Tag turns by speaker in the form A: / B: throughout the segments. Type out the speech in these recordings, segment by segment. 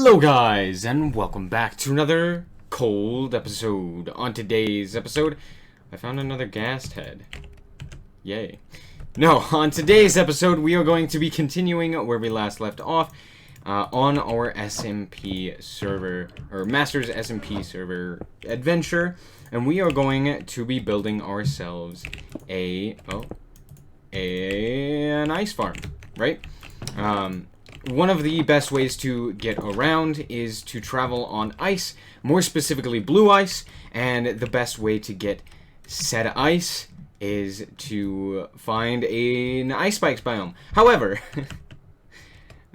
A: Hello guys, and welcome back to another cold episode. On today's episode, I found another ghast head. Yay. No, on today's episode, we are going to be continuing where we last left off on our SMP server, or Masters SMP server adventure, and we are going to be building ourselves an ice farm, right? One of the best ways to get around is to travel on ice, more specifically blue ice, and the best way to get said ice is to find an ice spikes biome. However,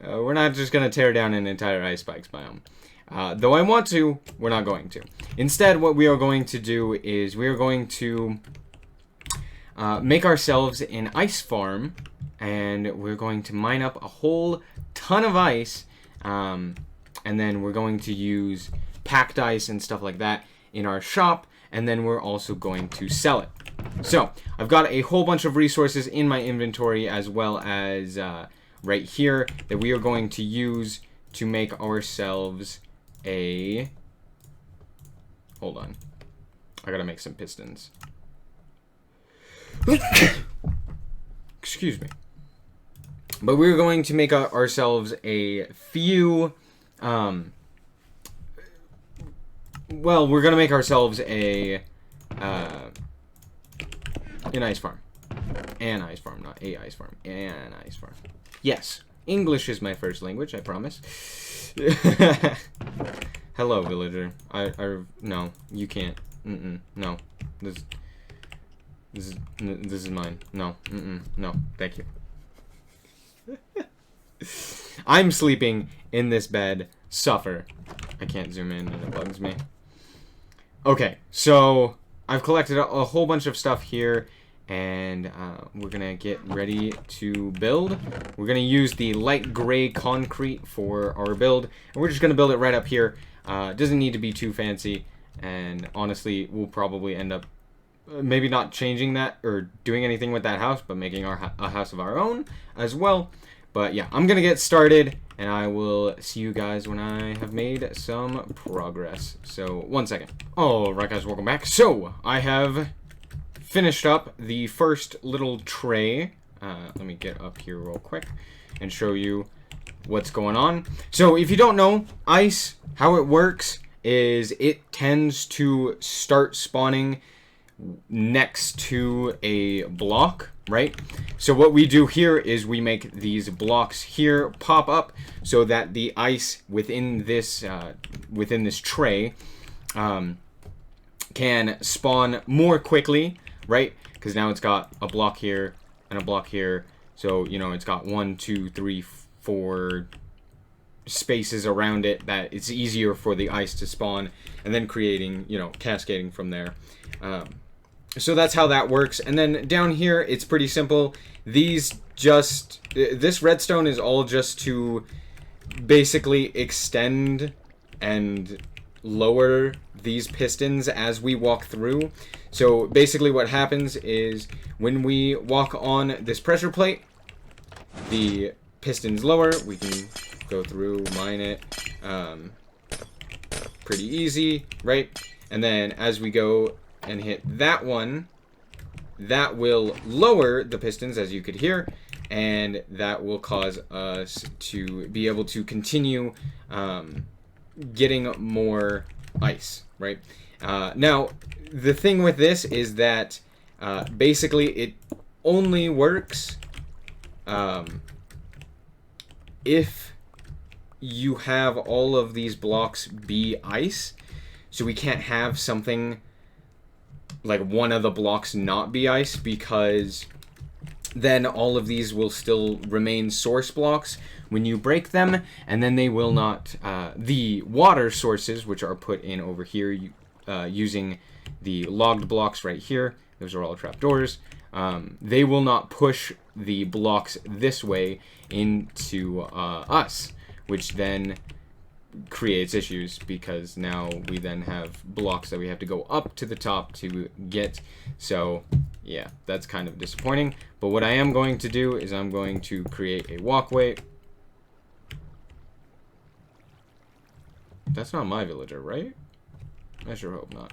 A: we're not just going to tear down an entire ice spikes biome. Though I want to, we're not going to. Instead, what we are going to do is we are going to make ourselves an ice farm, and we're going to mine up a whole ton of ice, and then we're going to use packed ice and stuff like that in our shop, and then we're also going to sell it. So I've got a whole bunch of resources in my inventory, as well as right here, that we are going to use to make ourselves a... Hold on, I gotta make some pistons. Excuse me. But we're going to make ourselves a few, well, we're going to make ourselves an ice farm. An ice farm, not a ice farm. An ice farm. Yes, English is my first language, I promise. Hello, villager. No, you can't. No. This is mine. No. No, thank you. I'm sleeping in this bed. Suffer. I can't zoom in and it bugs me. Okay, so I've collected a whole bunch of stuff here, and we're gonna get ready to build. We're gonna use the light gray concrete for our build, and we're just gonna build it right up here. Doesn't need to be too fancy, and honestly, we'll probably end up maybe not changing that or doing anything with that house, but making a house of our own as well. But yeah, I'm gonna get started, and I will see you guys when I have made some progress. So, 1 second. Alright guys, welcome back. So, I have finished up the first little tray. Let me get up here real quick and show you what's going on. So, if you don't know, ice, how it works is it tends to start spawning next to a block, right? So what we do here is we make these blocks here pop up so that the ice within this tray can spawn more quickly, right? Because now it's got a block here and a block here, so you know it's got 1, 2, 3, 4 spaces around it that it's easier for the ice to spawn, and then creating, you know, cascading from there. So that's how that works. And then down here, it's pretty simple. This redstone is all just to basically extend and lower these pistons as we walk through. So basically what happens is when we walk on this pressure plate, the pistons lower. We can go through, mine it, pretty easy, right? And then as we go and hit that one, that will lower the pistons, as you could hear, and that will cause us to be able to continue getting more ice, right? Now, the thing with this is that basically it only works if you have all of these blocks be ice. So we can't have something like one of the blocks not be ice, because then all of these will still remain source blocks when you break them, and then they will not, the water sources, which are put in over here using the logged blocks right here, those are all trapdoors, they will not push the blocks this way into us, which then creates issues, because now we then have blocks that we have to go up to the top to get. So yeah, that's kind of disappointing. But what I am going to do is I'm going to create a walkway That's not my villager, right? I sure hope not.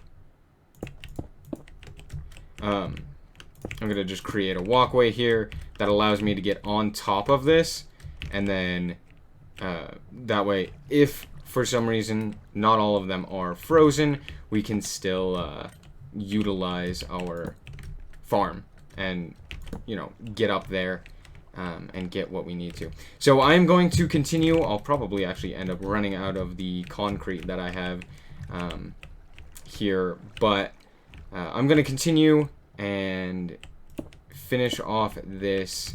A: I'm gonna just create a walkway here that allows me to get on top of this, and then that way, if for some reason not all of them are frozen, we can still utilize our farm and, you know, get up there and get what we need to. So I'm going to continue. I'll probably actually end up running out of the concrete that I have here, but I'm going to continue and finish off this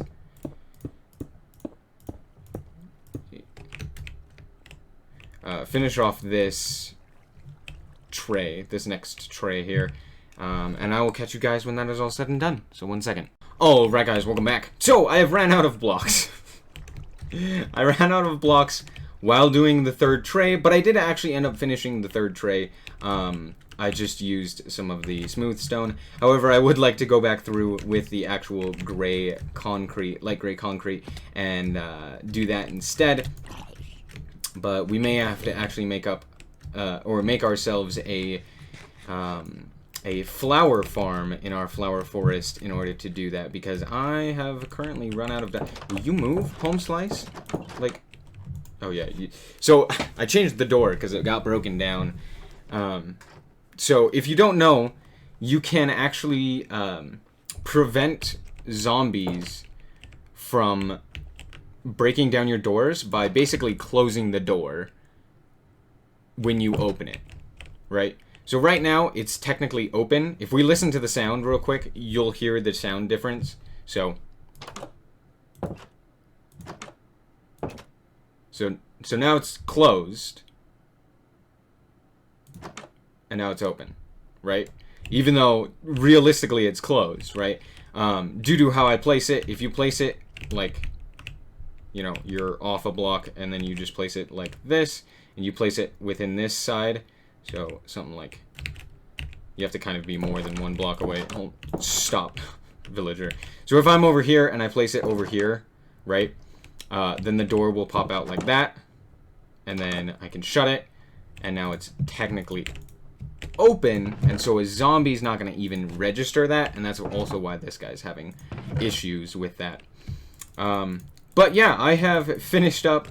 A: tray, this next tray here, and I will catch you guys when that is all said and done. So 1 second. Alright guys, welcome back. So I have ran out of blocks. I ran out of blocks while doing the third tray, but I did actually end up finishing the third tray. I just used some of the smooth stone. However, I would like to go back through with the actual gray concrete, light gray concrete, and do that instead. But we may have to actually make up, or make ourselves a flower farm in our flower forest in order to do that, because I have currently run out of that. Will you move, Home Slice? Like, oh yeah. So I changed the door because it got broken down. So if you don't know, you can actually prevent zombies from breaking down your doors by basically closing the door when you open it, right? So right now, it's technically open. If we listen to the sound real quick, you'll hear the sound difference. So now it's closed, and now it's open, right? Even though realistically it's closed, right? Due to how I place it, if you place it like, you know, you're off a block, and then you just place it like this, and you place it within this side. So something like, you have to kind of be more than 1 block away. Oh, stop, villager. So if I'm over here and I place it over here, right, then the door will pop out like that, and then I can shut it, and now it's technically open, and so a zombie's not going to even register that, and that's also why this guy's having issues with that. But yeah, I have finished up,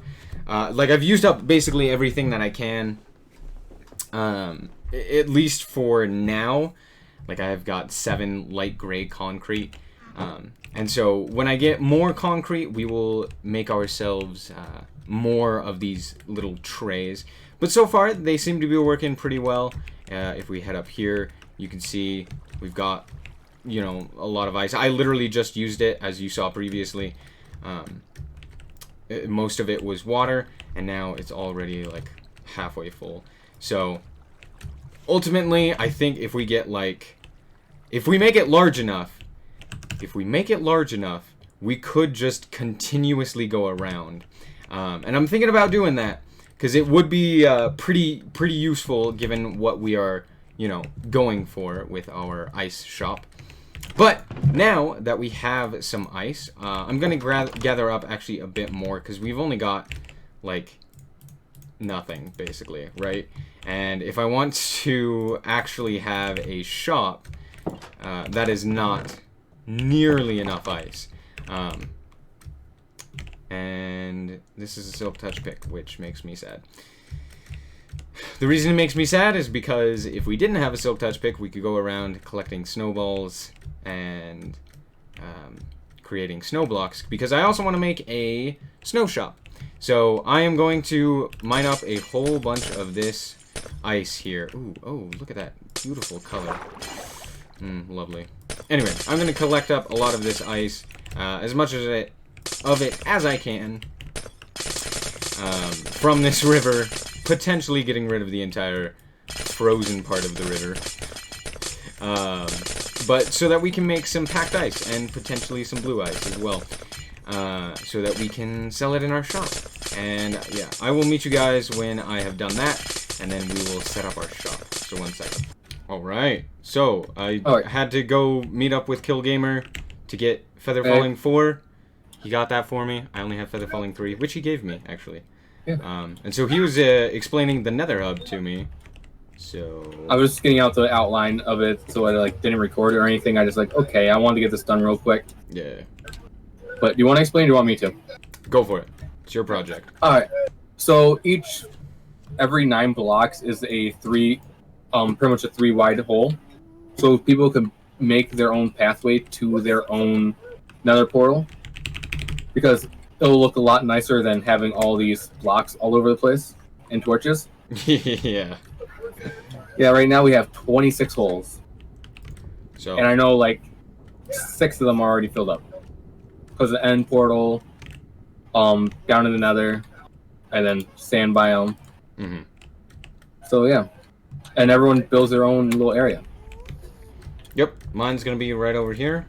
A: like I've used up basically everything that I can. At least for now. Like, I have got 7 light gray concrete, and so when I get more concrete, we will make ourselves more of these little trays. But so far they seem to be working pretty well. If we head up here, you can see we've got, you know, a lot of ice. I literally just used it, as you saw previously. Most of it was water, and now it's already like halfway full. So ultimately, I think if we get like, if we make it large enough, we could just continuously go around. And I'm thinking about doing that, because it would be pretty useful given what we are, you know, going for with our ice shop. But now that we have some ice, I'm going to gather up actually a bit more, because we've only got like nothing basically, right? And if I want to actually have a shop, that is not nearly enough ice. And this is a silk touch pick, which makes me sad. The reason it makes me sad is because if we didn't have a silk touch pick, we could go around collecting snowballs and creating snow blocks, because I also want to make a snow shop. So I am going to mine up a whole bunch of this ice here. Ooh, oh, look at that beautiful color. Lovely. Anyway, I'm going to collect up a lot of this ice, as much of it as I can, from this river, potentially getting rid of the entire frozen part of the river. But so that we can make some packed ice and potentially some blue ice as well, so that we can sell it in our shop. And yeah, I will meet you guys when I have done that, and then we will set up our shop. So 1 second. Alright, so I had to go meet up with Killgamer to get Feather Falling 4. He got that for me. I only have Feather Falling 3, which he gave me, actually.
B: Yeah.
A: And so he was explaining the Nether Hub to me. So
B: I was just getting out the outline of it, so I like didn't record it or anything. I just like, okay, I wanted to get this done real quick.
A: yeah,
B: But do you want to explain? Or do you want me to?
A: go for it. It's your project.
B: All right. So every 9 blocks is a 3, pretty much a 3 wide hole. So people can make their own pathway to their own Nether portal, because it'll look a lot nicer than having all these blocks all over the place and torches.
A: Yeah.
B: Yeah, right now we have 26 holes,
A: So
B: and I know like 6 of them are already filled up because the end portal, down in the Nether, and then sand biome.
A: mhm.
B: So yeah, and everyone builds their own little area.
A: Yep, mine's gonna be right over here.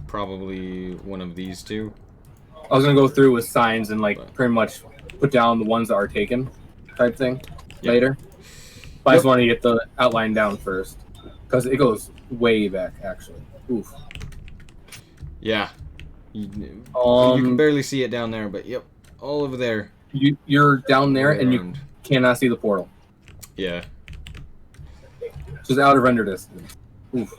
A: Probably one of these two.
B: I was gonna go through with signs and like
A: But,
B: pretty much put down the ones that are taken, type thing,
A: yeah.
B: later. But I just
A: Yep.
B: want to get the outline down first, because it goes way back actually. Oof.
A: Yeah. You can barely see it down there, but yep, all over there.
B: You're down there
A: Way
B: and
A: around.
B: you cannot see the portal.
A: Yeah.
B: Just out of render distance. Oof.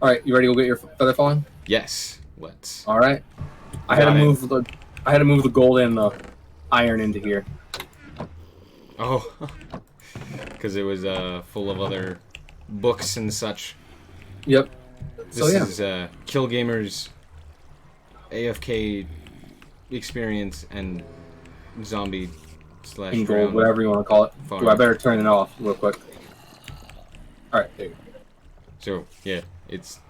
B: All right, you ready to go get your feather falling?
A: Yes. Let's.
B: All right. I had to move the gold and the iron into here.
A: Oh. Because it was full of other books and such.
B: Yep.
A: This
B: So yeah.
A: is Kill Gamer's AFK experience and zombie slash
B: And gold,
A: drowned
B: whatever you want to call it.
A: farm.
B: Ooh, I better turn it off real quick. All right, there you go.
A: So yeah, it's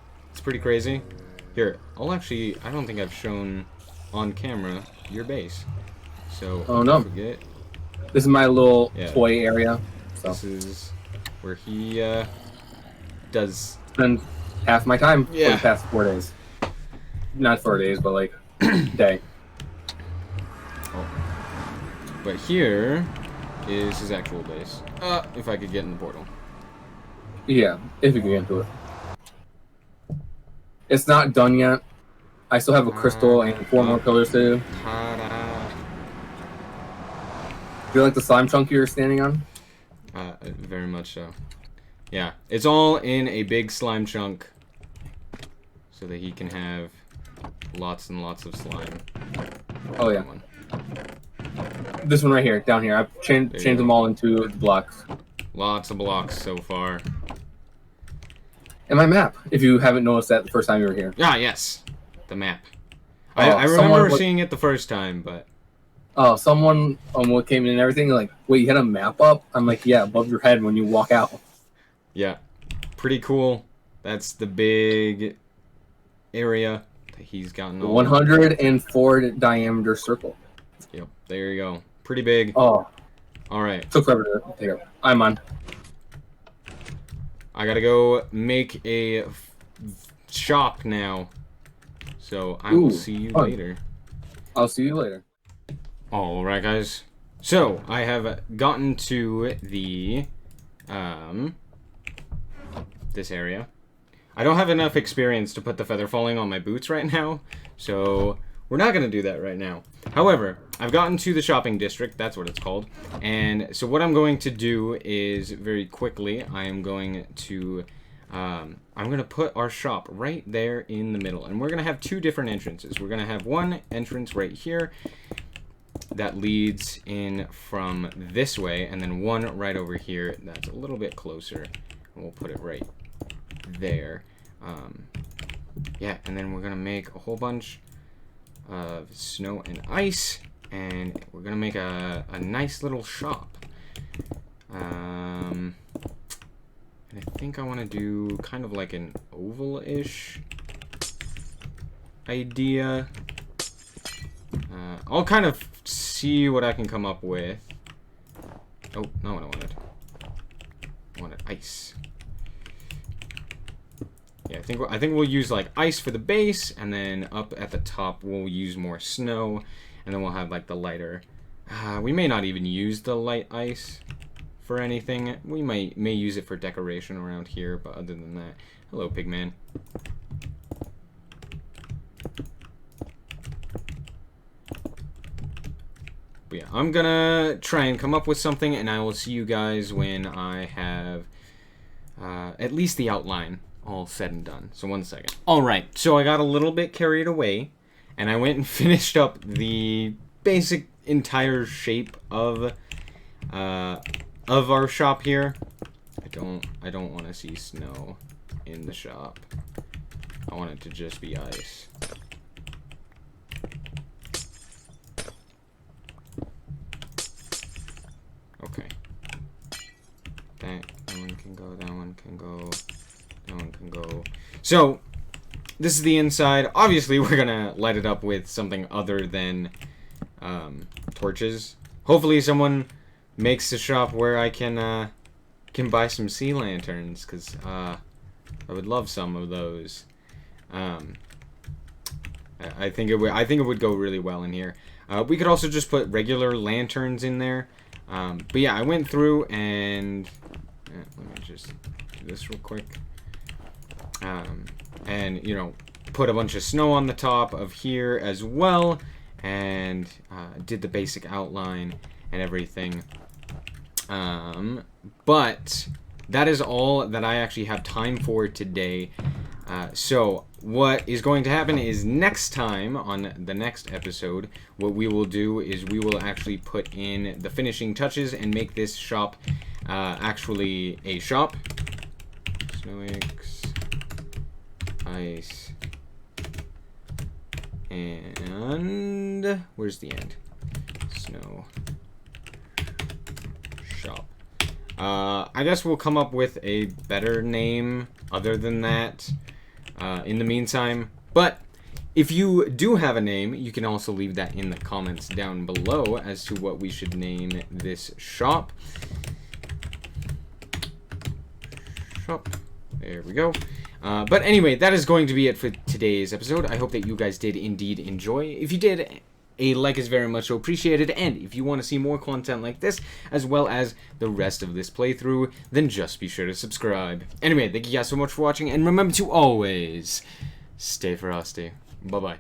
A: pretty crazy. Here, I don't think I've shown on camera your base. So
B: Oh no.
A: forget.
B: This is my little
A: Yeah.
B: toy area. So
A: This is where he does.
B: spend half my time for
A: Yeah.
B: the past 4 days. Not 4 days, but like day.
A: But here is his actual base. If I could get in the portal.
B: Yeah, if you can get into it. It's not done yet. I still have a crystal and 4 more pillars to do.
A: Ta-da.
B: Do you like the slime chunk you're standing on?
A: Very much so. Yeah, it's all in a big slime chunk, so that he can have lots and lots of slime.
B: Oh yeah. This one right here, down here. I've changed them all into the blocks.
A: Lots of blocks so far.
B: And my map, if you haven't noticed that the first time you were here.
A: Ah, yes, the map.
B: Oh,
A: I remember seeing it the first time, but
B: oh, someone what came in and everything like, wait, you had a map up? I'm like, yeah, above your head when you walk out.
A: yeah, pretty cool. That's the big area that he's gotten.
B: 104 diameter circle.
A: Yep, there you go. Pretty big.
B: Oh,
A: all right.
B: took forever to take it. I'm on.
A: I gotta go make a shop now. So I will see you later.
B: I'll see you later.
A: Alright, guys. So I have gotten to the this area. I don't have enough experience to put the feather falling on my boots right now, so we're not gonna do that right now. However, I've gotten to the shopping district, that's what it's called, and so what I'm going to do is, very quickly, I am going to put our shop right there in the middle, and we're gonna have 2 different entrances. We're gonna have one entrance right here that leads in from this way, and then one right over here that's a little bit closer, and we'll put it right there. Yeah, and then we're gonna make a whole bunch of snow and ice, and we're gonna make a nice little shop. And I think I want to do kind of like an oval-ish idea. I'll kind of see what I can come up with. Oh, not what I wanted. I wanted ice. Yeah, I think we'll use like ice for the base, and then up at the top we'll use more snow, and then we'll have like the lighter. We may not even use the light ice for anything. We may use it for decoration around here, but other than that, hello, Pigman. But yeah, I'm gonna try and come up with something, and I will see you guys when I have at least the outline all said and done. So 1 second. Alright, so I got a little bit carried away, and I went and finished up the basic entire shape of our shop here. I don't want to see snow in the shop. I want it to just be ice. Okay. That one can go, that one can go, that one can go. So, this is the inside. Obviously, we're gonna light it up with something other than torches. Hopefully, someone makes a shop where I can buy some sea lanterns, because I would love some of those. I think it would go really well in here. We could also just put regular lanterns in there. But yeah, I went through and let me just do this real quick. And you know, put a bunch of snow on the top of here as well, and did the basic outline and everything. But that is all that I actually have time for today. So what is going to happen is next time, on the next episode, what we will do is we will actually put in the finishing touches and make this shop actually a shop. SnowiKs, ice, and where's the end? Snow shop. I guess we'll come up with a better name other than that in the meantime. But if you do have a name, you can also leave that in the comments down below as to what we should name this shop. There we go. But anyway, that is going to be it for today's episode. I hope that you guys did indeed enjoy. If you did, a like is very much so appreciated, and if you want to see more content like this, as well as the rest of this playthrough, then just be sure to subscribe. Anyway, thank you guys so much for watching, and remember to always stay frosty. Bye-bye.